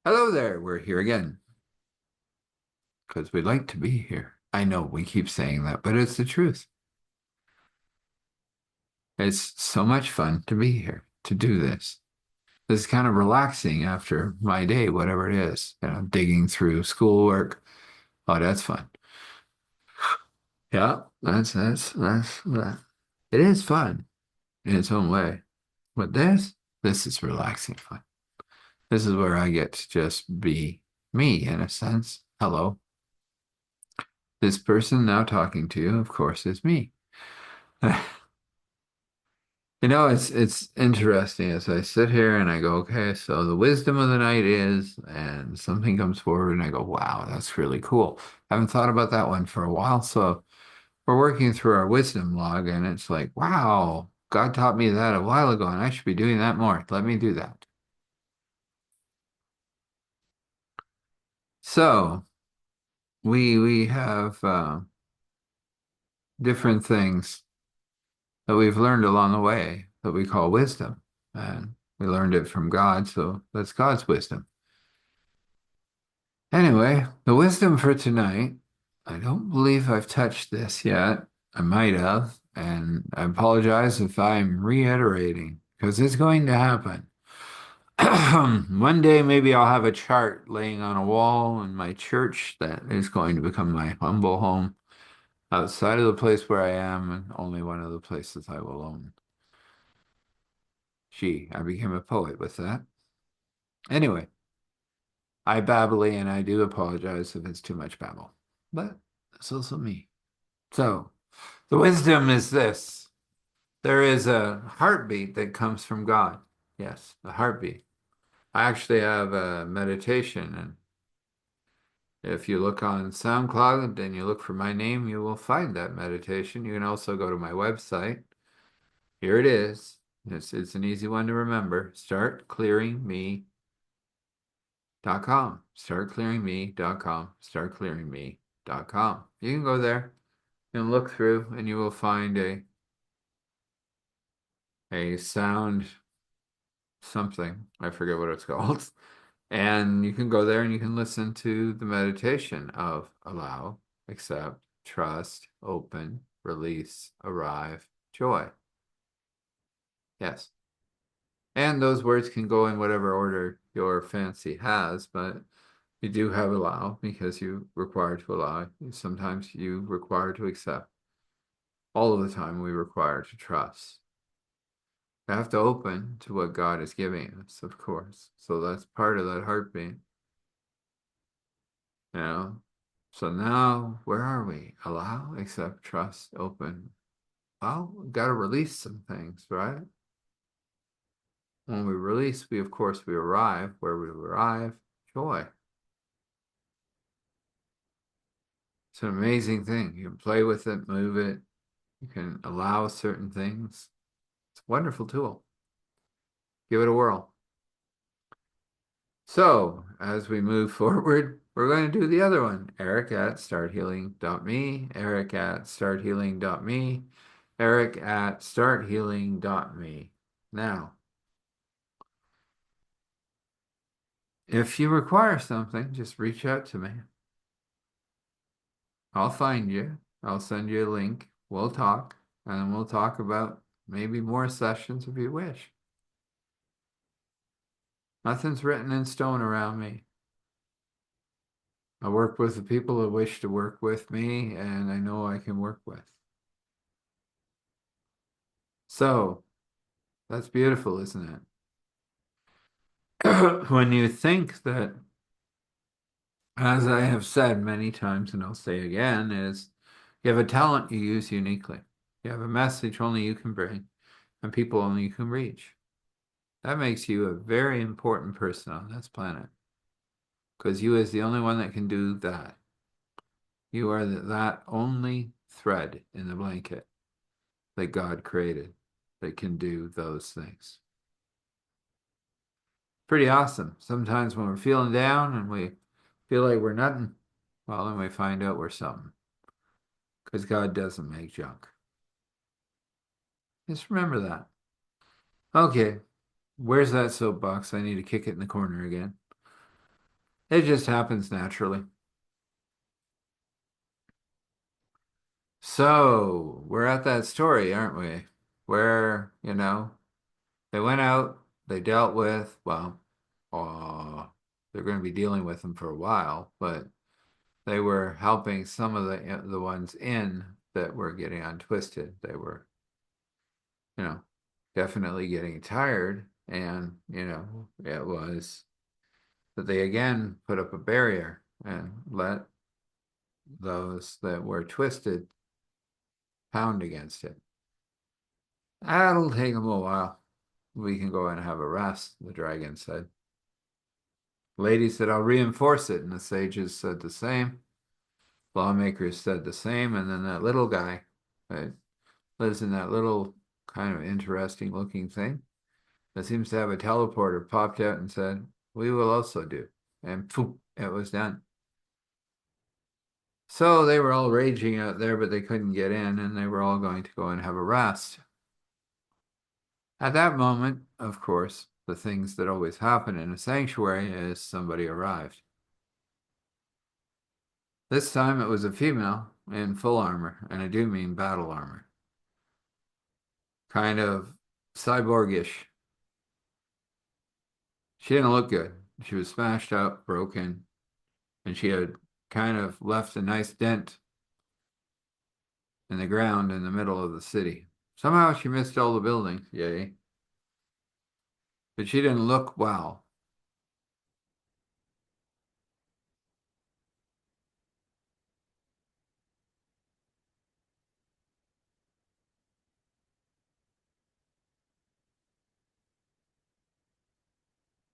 Hello there, we're here again because we like to be here. I know we keep saying that, but it's the truth. It's so much fun to be here, to do this. This is kind of relaxing after my day, whatever it is, digging through schoolwork. Oh, that's fun. Yeah, that. It is fun in its own way. But this is relaxing fun. This is where I get to just be me in a sense. Hello. This person now talking to you, of course, is me. It's interesting as I sit here and I go, okay, so the wisdom of the night is, and something comes forward and I go, wow, that's really cool. I haven't thought about that one for a while. So we're working through our wisdom log and it's like, wow, God taught me that a while ago and I should be doing that more. Let me do that. So we have different things that we've learned along the way that we call wisdom. And we learned it from God, so that's God's wisdom. Anyway, the wisdom for tonight, I don't believe I've touched this yet. I might have, and I apologize if I'm reiterating, because it's going to happen. One day, maybe I'll have a chart laying on a wall in my church that is going to become my humble home outside of the place where I am, and only one of the places I will own. Gee, I became a poet with that. Anyway, I babbly and I do apologize if it's too much babble, but it's also me. So, the wisdom is this. There is a heartbeat that comes from God. Yes, a heartbeat. I actually have a meditation, and if you look on SoundCloud and you look for my name, you will find that meditation. You can also go to my website. Here it is. It's an easy one to remember. Startclearingme.com. Startclearingme.com. Startclearingme.com. You can go there and look through, and you will find a sound something. I forget what it's called. And you can go there and you can listen to the meditation of allow, accept, trust, open, release, arrive, joy. Yes. And those words can go in whatever order your fancy has, but you do have allow because you require to allow. Sometimes you require to accept. All of the time we require to trust. We have to open to what God is giving us, of course. So that's part of that heartbeat. You know? So now, where are we? Allow, accept, trust, open. Well, we've got to release some things, right? When we release, we, of course, we arrive. Where we arrive, joy. It's an amazing thing. You can play with it, move it. You can allow certain things. It's a wonderful tool. Give it a whirl. So, as we move forward, we're going to do the other one. Eric at starthealing.me, Eric at starthealing.me, Eric at starthealing.me. Now, if you require something, just reach out to me. I'll find you. I'll send you a link. We'll talk, and we'll talk about maybe more sessions if you wish. Nothing's written in stone around me. I work with the people that wish to work with me, and I know I can work with. So, that's beautiful, isn't it? When you think that, as I have said many times, and I'll say again, is you have a talent you use uniquely. You have a message only you can bring, and people only you can reach. That makes you a very important person on this planet, because you is the only one that can do that. You are that only thread in the blanket that God created that can do those things. Pretty awesome. Sometimes when we're feeling down and we feel like we're nothing, well, then we find out we're something. Because God doesn't make junk. Just remember that. Okay, where's that soapbox? I need to kick it in the corner again. It just happens naturally. So we're at that story, aren't we? Where, they went out, they dealt with, well, uh, they're going to be dealing with them for a while, but they were helping some of the ones in that were getting untwisted. They were, you know, definitely getting tired, and it was that they again put up a barrier and let those that were twisted pound against it. That'll take them a while. We can go and have a rest, the dragon said. Lady said, I'll reinforce it, and the sages said the same. Lawmakers said the same, and then that little guy that lives in that little kind of interesting looking thing that seems to have a teleporter popped out and said, we will also do. And poof, it was done. So they were all raging out there, but they couldn't get in, and they were all going to go and have a rest. At that moment, of course, the things that always happen in a sanctuary is somebody arrived. This time it was a female in full armor, and I do mean battle armor. Kind of cyborgish. She didn't look good. She was smashed up, broken, and she had kind of left a nice dent in the ground in the middle of the city. Somehow she missed all the buildings, yay. But she didn't look well.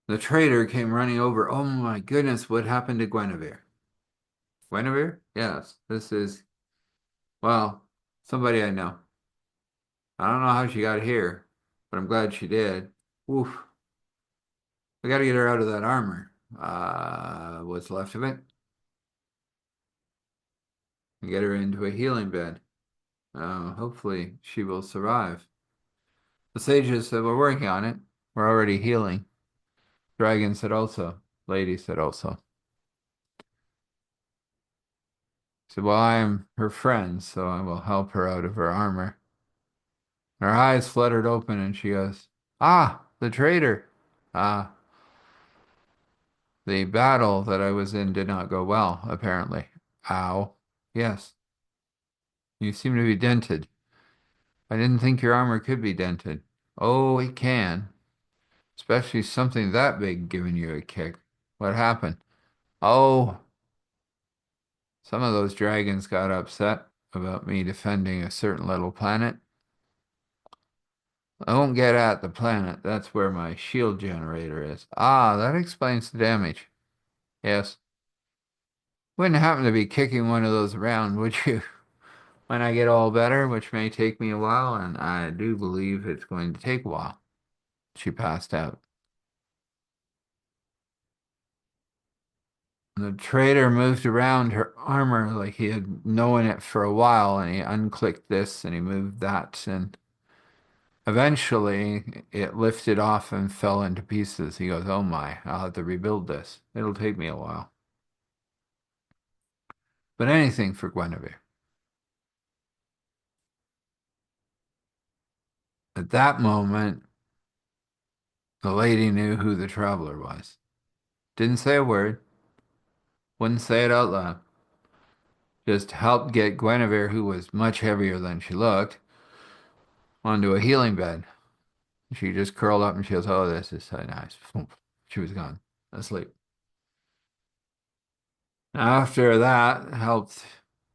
The trader came running over. Oh my goodness, what happened to Guinevere? Guinevere? Yes, this is, well, somebody I know. I don't know how she got here, but I'm glad she did. Oof. We got to get her out of that armor. What's left of it? And get her into a healing bed. Hopefully she will survive. The sages said, we're working on it. We're already healing. Dragon said also. Lady said also. Said, well, I am her friend, so I will help her out of her armor. Her eyes fluttered open and she goes, ah, the traitor. Ah, the battle that I was in did not go well, apparently. Ow. Yes, you seem to be dented. I didn't think your armor could be dented. Oh, it can. Especially something that big giving you a kick. What happened? Oh, some of those dragons got upset about me defending a certain little planet. I won't get at the planet. That's where my shield generator is. Ah, that explains the damage. Yes. Wouldn't happen to be kicking one of those around, would you? When I get all better, which may take me a while, and I do believe it's going to take a while. She passed out. The trader moved around her armor like he had known it for a while, and he unclicked this and he moved that, and eventually it lifted off and fell into pieces. He goes, oh my, I'll have to rebuild this. It'll take me a while. But anything for Guinevere. At that moment, the lady knew who the traveler was. Didn't say a word, wouldn't say it out loud. Just helped get Guinevere, who was much heavier than she looked, onto a healing bed. She just curled up and she goes, oh, this is so nice. She was gone, asleep. After that, helped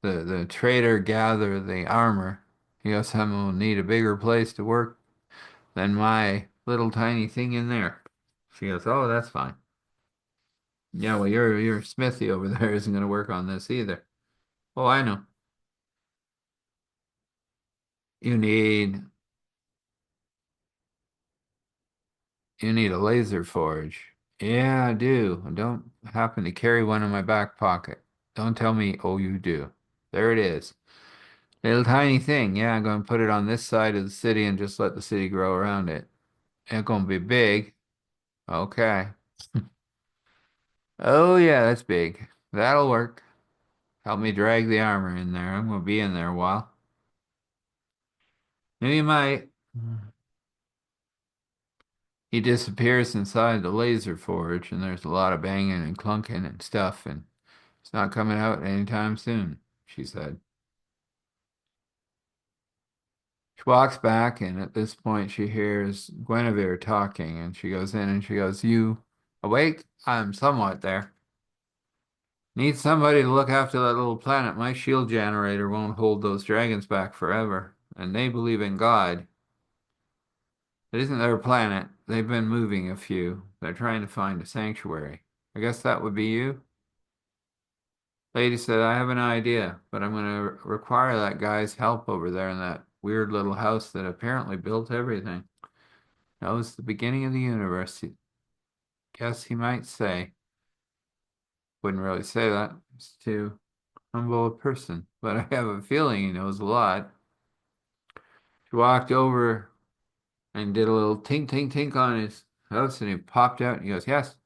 the trader gather the armor. He goes, I will need a bigger place to work than my little tiny thing in there. She goes, oh, that's fine. Yeah, well, your smithy over there isn't going to work on this either. Oh, I know. You need you need a laser forge. Yeah, I do. I don't happen to carry one in my back pocket. Don't tell me, oh, you do. There it is. Little tiny thing. Yeah, I'm going to put it on this side of the city and just let the city grow around it. Ain't going to be big. Okay. Oh yeah, that's big. That'll work. Help me drag the armor in there. I'm gonna be in there a while. Maybe you might. He disappears inside the laser forge, and there's a lot of banging and clunking and stuff, and it's not coming out anytime soon, she said. She walks back, and at this point, she hears Guinevere talking, and she goes in and she goes, "You awake? I'm somewhat there. Need somebody to look after that little planet. My shield generator won't hold those dragons back forever, and they believe in God. It isn't their planet. They've been moving a few. They're trying to find a sanctuary. I guess that would be you?" Lady said, "I have an idea, but I'm going to require that guy's help over there in that weird little house that apparently built everything. That was the beginning of the universe. Guess he might say." Wouldn't really say that. He's too humble a person, but I have a feeling he knows a lot. She walked over and did a little tink, tink, tink on his house, and he popped out and he goes, "Yes,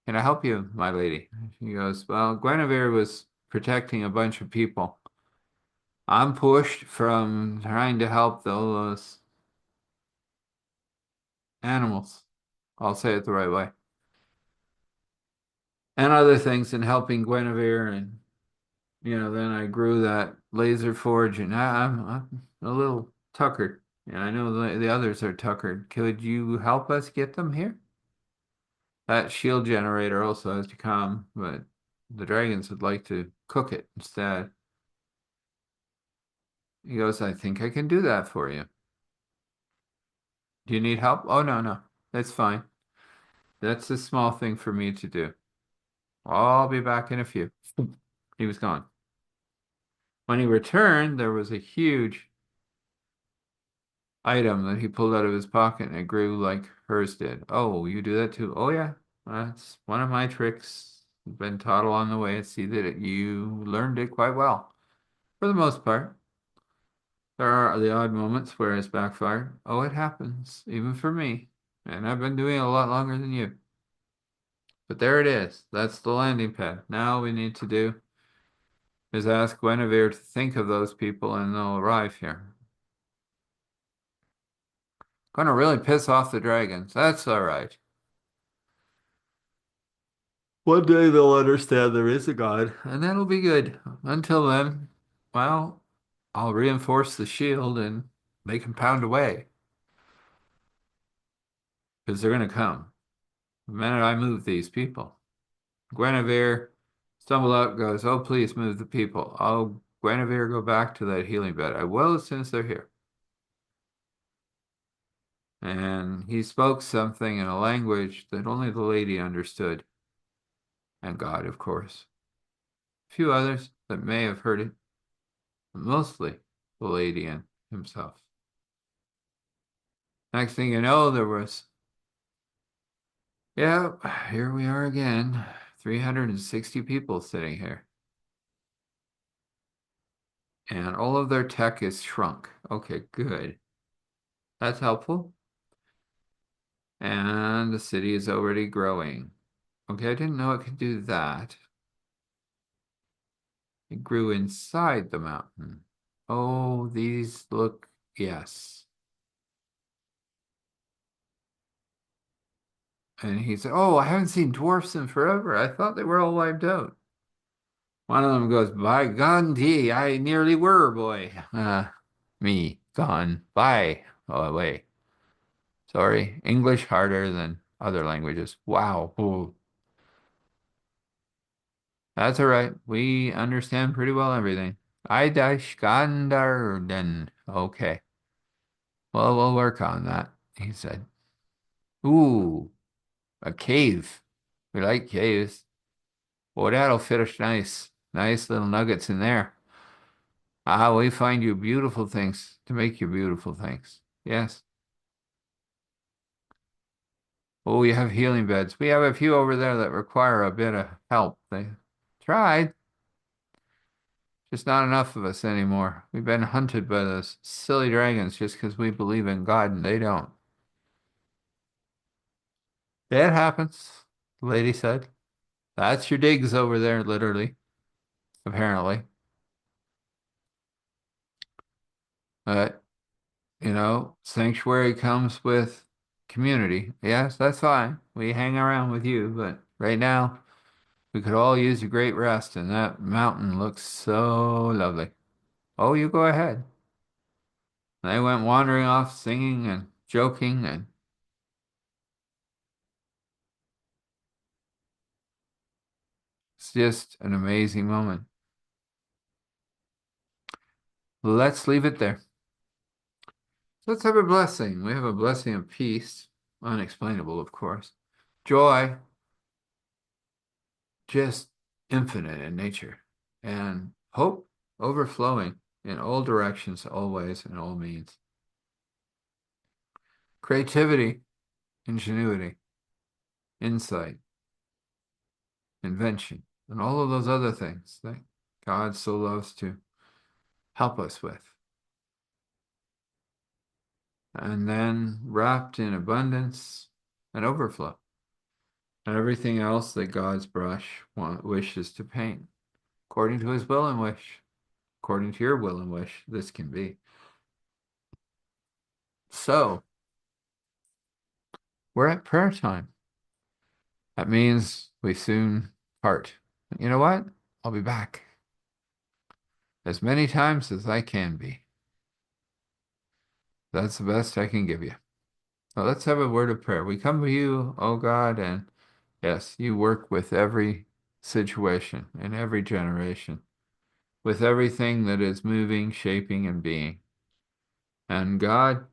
can I help you, my lady?" She goes, "Well, Guinevere was protecting a bunch of people. I'm pushed from trying to help those animals. I'll say it the right way. And other things in helping Guinevere. And, then I grew that laser forge and I'm a little tuckered. And I know the others are tuckered. Could you help us get them here? That shield generator also has to come, but the dragons would like to cook it instead." He goes, "I think I can do that for you. Do you need help?" "Oh, no, no. That's fine. That's a small thing for me to do. I'll be back in a few." He was gone. When he returned, there was a huge item that he pulled out of his pocket and it grew like hers did. "Oh, you do that too?" "Oh, yeah. That's one of my tricks. Been taught along the way. I see that you learned it quite well, for the most part. There are the odd moments where it's backfired. Oh, it happens, even for me. And I've been doing it a lot longer than you. But there it is. That's the landing pad. Now we need to do is ask Guinevere to think of those people and they'll arrive here. Gonna really piss off the dragons. That's all right. One day they'll understand there is a God, and that'll be good. Until then, well, I'll reinforce the shield and they can pound away because they're gonna come the minute I move these people." Guinevere stumbled out, goes, "Oh, please move the people. Oh, Guinevere, go back to that healing bed. I will as soon as they're here." And he spoke something in a language that only the lady understood, and God, of course. A few others that may have heard it, but mostly the lady and himself. Next thing you know, there was, yeah, here we are again, 360 people sitting here. And all of their tech is shrunk. Okay, good. That's helpful. And the city is already growing. Okay, I didn't know it could do that. It grew inside the mountain. Oh, these look, yes. And he said, "Oh, I haven't seen dwarfs in forever. I thought they were all wiped out." One of them goes, "By Gandhi, I nearly were, boy." Me, gone, bye, oh, away. Sorry, English harder than other languages. Wow. Ooh. That's all right. We understand pretty well everything. I Gandarden. Okay. Well, we'll work on that, he said. Ooh, a cave. We like caves. Well, that'll fit us nice. Nice little nuggets in there. Ah, we find you beautiful things to make you beautiful things. Yes. Oh, we have healing beds. We have a few over there that require a bit of help. They tried, just not enough of us anymore. We've been hunted by those silly dragons just because we believe in God and they don't. That happens. the lady said. That's your digs over there, literally, apparently. But, sanctuary comes with community. Yes, that's fine. We hang around with you, but right now we could all use a great rest, and that mountain looks so lovely. Oh, you go ahead. They went wandering off, singing and joking, and it's just an amazing moment. Let's leave it there. Let's have a blessing. We have a blessing of peace, unexplainable, of course. Joy, just infinite in nature. And hope, overflowing in all directions, all ways, and all means. Creativity, ingenuity, insight, invention, and all of those other things that God so loves to help us with. And then wrapped in abundance and overflow, and everything else that God's brush wishes to paint, according to his will and wish, according to your will and wish, this can be. So, we're at prayer time. That means we soon part. You know what? I'll be back as many times as I can be. That's the best I can give you. Now let's have a word of prayer. We come to you, oh God, and yes, you work with every situation in every generation, with everything that is moving, shaping, and being. And God,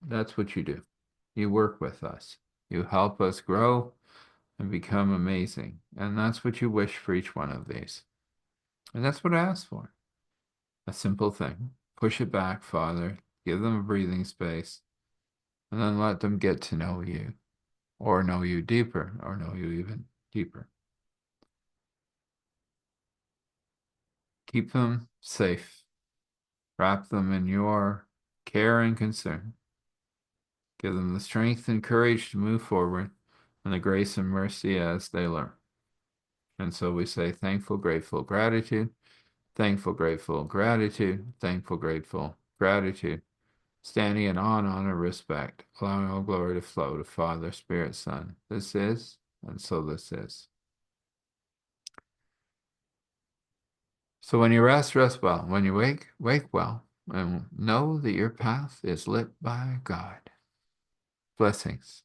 that's what you do. You work with us. You help us grow and become amazing. And that's what you wish for each one of these. And that's what I ask for. A simple thing. Push it back, Father. Give them a breathing space. And then let them get to know you, or know you deeper, or know you even deeper. Keep them safe. Wrap them in your care and concern. Give them the strength and courage to move forward, and the grace and mercy as they learn. And so we say thankful, grateful, gratitude, thankful, grateful, gratitude, thankful, grateful, gratitude, standing in awe and honor, respect, allowing all glory to flow to Father, Spirit, Son. This is, and so this is. So when you rest, rest well. When you wake, wake well. And know that your path is lit by God. Blessings.